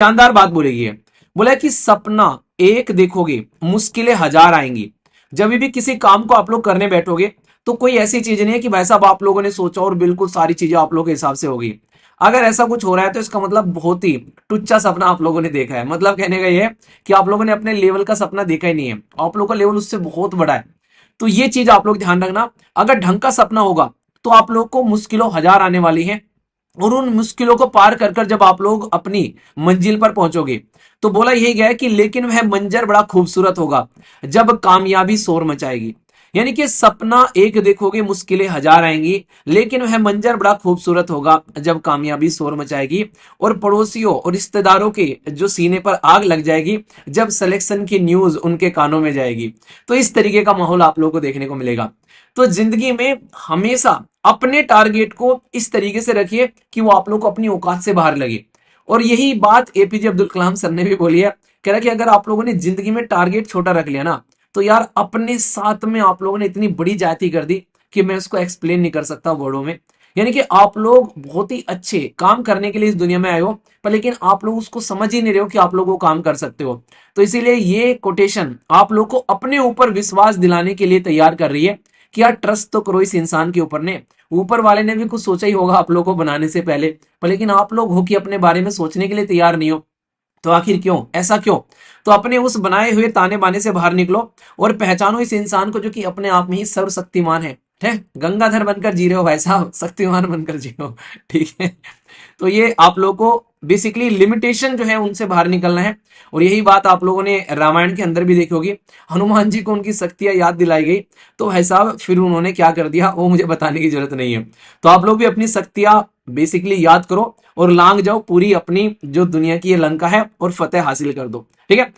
शानदार बात बोलेगी है। बोला कि सपना एक देखोगे मुश्किलें हजार आएंगी। जब भी किसी काम को आप लोग करने बैठोगे तो कोई ऐसी चीज नहीं है कि भाई साहब आप लोगों ने सोचा और बिल्कुल सारी चीजें आप लोगों के हिसाब से होगी। अगर ऐसा कुछ हो रहा है तो इसका मतलब बहुत ही टुच्चा सपना आप लोगों ने देखा है। मतलब कहने का ये है कि आप लोगों ने अपने लेवल का सपना देखा ही नहीं है, आप लोगों का लेवल उससे बहुत बड़ा है। तो ये चीज आप लोग ध्यान रखना। अगर ढंग का सपना होगा तो आप लोग को मुश्किलों हजार आने वाली है, और उन मुश्किलों को पार कर कर जब आप लोग अपनी मंजिल पर पहुंचोगे तो बोला यही गया है कि लेकिन वह मंजर बड़ा खूबसूरत होगा जब कामयाबी शोर मचाएगी। यानी कि सपना एक देखोगे मुश्किलें हजार आएंगी, लेकिन वह मंजर बड़ा खूबसूरत होगा जब कामयाबी शोर मचाएगी, और पड़ोसियों और रिश्तेदारों के जो सीने पर आग लग जाएगी जब सिलेक्शन की न्यूज उनके कानों में जाएगी। तो इस तरीके का माहौल आप लोगों को देखने को मिलेगा। तो जिंदगी में हमेशा अपने टारगेट को इस तरीके से रखिए कि वो आप लोग को अपनी औकात से बाहर लगे। और यही बात एपीजे अब्दुल कलाम सर ने भी बोली है। कह रहा कि अगर आप लोगों ने जिंदगी में टारगेट छोटा रख लिया ना तो यार अपने साथ में आप लोगों ने इतनी बड़ी जाति कर दी कि मैं इसको एक्सप्लेन नहीं कर सकता वर्डों में। यानी कि आप लोग बहुत ही अच्छे काम करने के लिए इस दुनिया में आए हो, पर लेकिन आप लोग उसको समझ ही नहीं रहे हो कि आप लोग वो काम कर सकते हो। तो इसीलिए ये कोटेशन आप लोग को अपने ऊपर विश्वास दिलाने के लिए तैयार कर रही है कि यार ट्रस्ट तो करो इस इंसान के ऊपर ने। ऊपर वाले ने भी कुछ सोचा ही होगा आप लोग को बनाने से पहले, पर लेकिन आप लोग हो कि अपने बारे में सोचने के लिए तैयार नहीं हो। तो आखिर क्यों, ऐसा क्यों? तो अपने उस बनाए हुए ताने बाने से बाहर निकलो और पहचानो इस इंसान को जो कि अपने आप में ही सर्वशक्तिमान है। ठीक है, गंगाधर बनकर जी रहे हो भाई साहब, शक्तिमान बनकर जी रहे हो। ठीक है, तो ये आप लोगों को बेसिकली लिमिटेशन जो है उनसे बाहर निकलना है। और यही बात आप लोगों ने रामायण के अंदर भी देखी होगी। हनुमान जी को उनकी शक्तियां याद दिलाई गई तो भाई साहब फिर उन्होंने क्या कर दिया वो मुझे बताने की जरूरत नहीं है। तो आप लोग भी अपनी शक्तियां बेसिकली याद करो और लांग जाओ पूरी अपनी जो दुनिया की ये लंका है और फतेह हासिल कर दो। ठीक है।